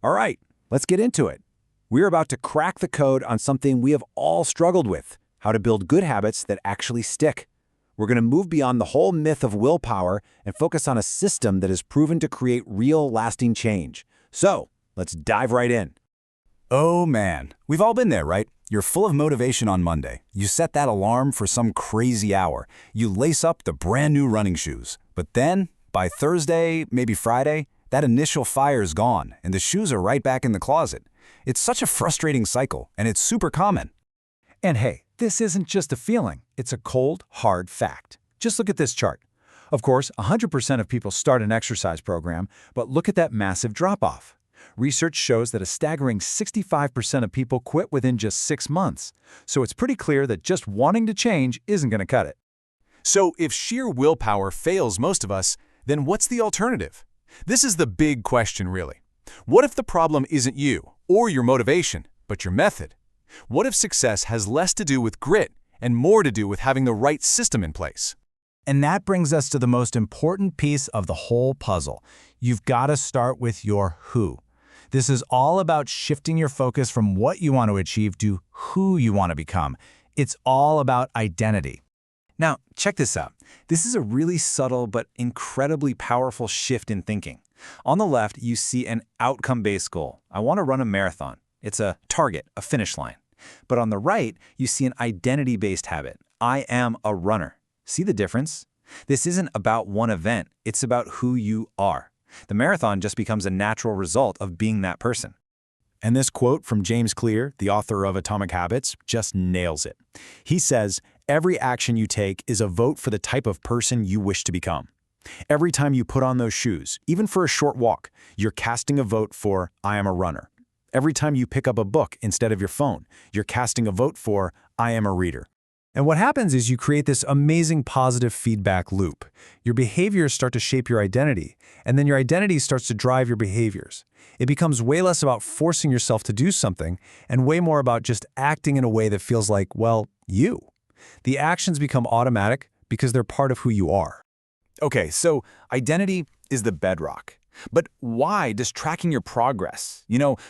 All right, let's get into it. We're about to crack the code on something we have all struggled with, how to build good habits that actually stick. We're going to move beyond the whole myth of willpower and focus on a system that is proven to create real, lasting change. So, let's dive right in. Oh man, we've all been there, right? You're full of motivation on Monday. You set that alarm for some crazy hour. You lace up the brand new running shoes. But then, by Thursday, maybe Friday, that initial fire is gone and the shoes are right back in the closet. It's such a frustrating cycle, and it's super common. And hey, this isn't just a feeling, it's a cold, hard fact. Just look at this chart. Of course, 100% of people start an exercise program, but look at that massive drop-off. Research shows that a staggering 65% of people quit within just 6 months. So it's pretty clear that just wanting to change isn't going to cut it. So if sheer willpower fails most of us, then what's the alternative? This is the big question, really. What if the problem isn't you or your motivation, but your method? What if success has less to do with grit and more to do with having the right system in place? And that brings us to the most important piece of the whole puzzle. You've got to start with your who. This is all about shifting your focus from what you want to achieve to who you want to become. It's all about identity. Now, check this out. This is a really subtle but incredibly powerful shift in thinking. On the left, you see an outcome-based goal. I want to run a marathon. It's a target, a finish line. But on the right, you see an identity-based habit. I am a runner. See the difference? This isn't about one event. It's about who you are. The marathon just becomes a natural result of being that person. And this quote from James Clear, the author of Atomic Habits, just nails it. He says, "Every action you take is a vote for the type of person you wish to become. Every time you put on those shoes, even for a short walk, you're casting a vote for, I am a runner. Every time you pick up a book instead of your phone, you're casting a vote for, I am a reader." And what happens is you create this amazing positive feedback loop. Your behaviors start to shape your identity, and then your identity starts to drive your behaviors. It becomes way less about forcing yourself to do something and way more about just acting in a way that feels like, well, you. The actions become automatic because they're part of who you are. Okay, so identity is the bedrock. But why does tracking your progress,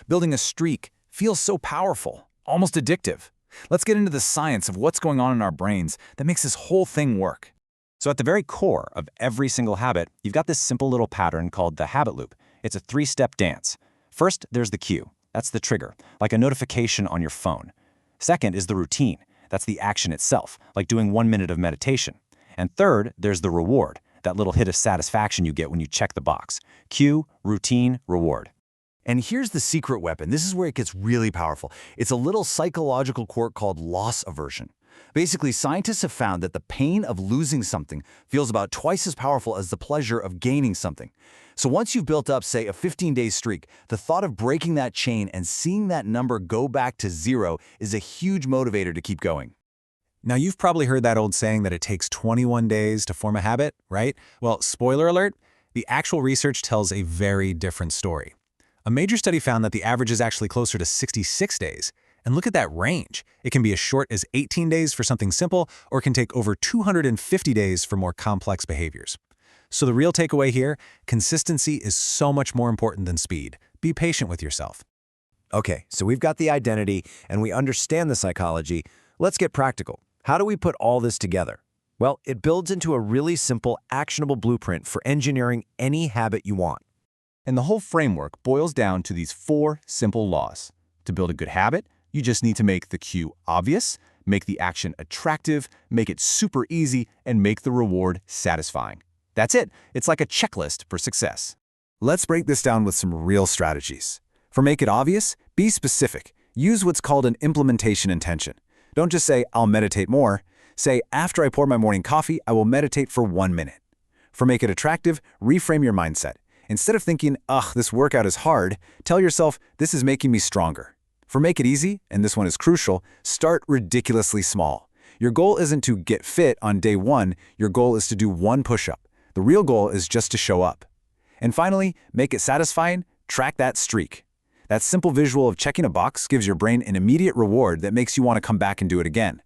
building a streak, feel so powerful, almost addictive? Let's get into the science of what's going on in our brains that makes this whole thing work. So at the very core of every single habit, you've got this simple little pattern called the habit loop. It's a 3-step dance. First, there's the cue. That's the trigger, like a notification on your phone. Second is the routine. That's the action itself, like doing 1 minute of meditation. And third, there's the reward, that little hit of satisfaction you get when you check the box. Cue, routine, reward. And here's the secret weapon. This is where it gets really powerful. It's a little psychological quirk called loss aversion. Basically, scientists have found that the pain of losing something feels about twice as powerful as the pleasure of gaining something. So once you've built up, say, a 15-day streak, the thought of breaking that chain and seeing that number go back to 0 is a huge motivator to keep going. Now, you've probably heard that old saying that it takes 21 days to form a habit, right? Well, spoiler alert, the actual research tells a very different story. A major study found that the average is actually closer to 66 days. And look at that range. It can be as short as 18 days for something simple, or it can take over 250 days for more complex behaviors. So the real takeaway here, consistency is so much more important than speed. Be patient with yourself. Okay, so we've got the identity and we understand the psychology. Let's get practical. How do we put all this together? Well, it builds into a really simple, actionable blueprint for engineering any habit you want. And the whole framework boils down to these 4 simple laws. To build a good habit, you just need to make the cue obvious, make the action attractive, make it super easy, and make the reward satisfying. That's it. It's like a checklist for success. Let's break this down with some real strategies. For make it obvious, be specific. Use what's called an implementation intention. Don't just say, I'll meditate more. Say, after I pour my morning coffee, I will meditate for 1 minute. For make it attractive, reframe your mindset. Instead of thinking, ugh, this workout is hard, tell yourself, this is making me stronger. For make it easy, and this one is crucial, start ridiculously small. Your goal isn't to get fit on day 1, your goal is to do 1 push-up. The real goal is just to show up. And finally, make it satisfying, track that streak. That simple visual of checking a box gives your brain an immediate reward that makes you want to come back and do it again.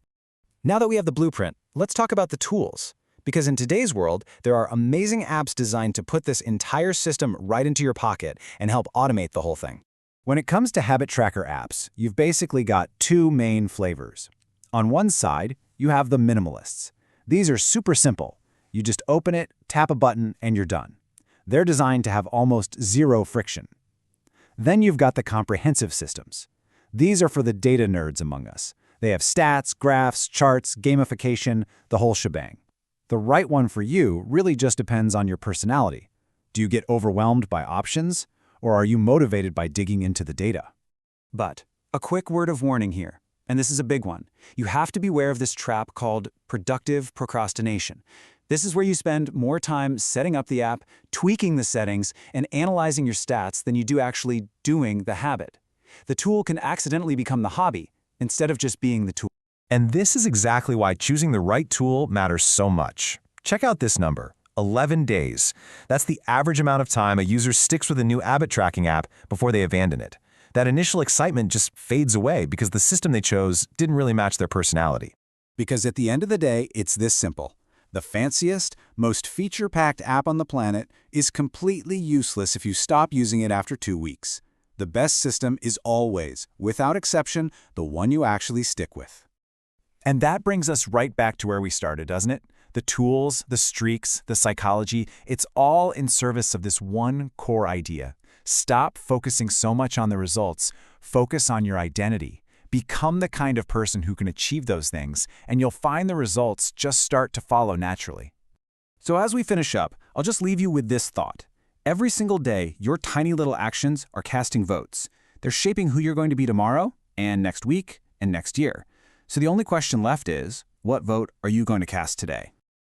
Now that we have the blueprint, let's talk about the tools. Because in today's world, there are amazing apps designed to put this entire system right into your pocket and help automate the whole thing. When it comes to habit tracker apps, you've basically got two main flavors. On one side, you have the minimalists. These are super simple. You just open it, tap a button, and you're done. They're designed to have almost zero friction. Then you've got the comprehensive systems. These are for the data nerds among us. They have stats, graphs, charts, gamification, the whole shebang. The right one for you really just depends on your personality. Do you get overwhelmed by options, or are you motivated by digging into the data? But a quick word of warning here, and this is a big one. You have to beware of this trap called productive procrastination. This is where you spend more time setting up the app, tweaking the settings, and analyzing your stats than you do actually doing the habit. The tool can accidentally become the hobby instead of just being the tool. And this is exactly why choosing the right tool matters so much. Check out this number, 11 days. That's the average amount of time a user sticks with a new habit tracking app before they abandon it. That initial excitement just fades away because the system they chose didn't really match their personality. Because at the end of the day, it's this simple. The fanciest, most feature-packed app on the planet is completely useless if you stop using it after 2 weeks. The best system is always, without exception, the one you actually stick with. And that brings us right back to where we started, doesn't it? The tools, the streaks, the psychology, it's all in service of this one core idea. Stop focusing so much on the results. Focus on your identity. Become the kind of person who can achieve those things, and you'll find the results just start to follow naturally. So as we finish up, I'll just leave you with this thought. Every single day, your tiny little actions are casting votes. They're shaping who you're going to be tomorrow, and next week, and next year. So the only question left is, what vote are you going to cast today?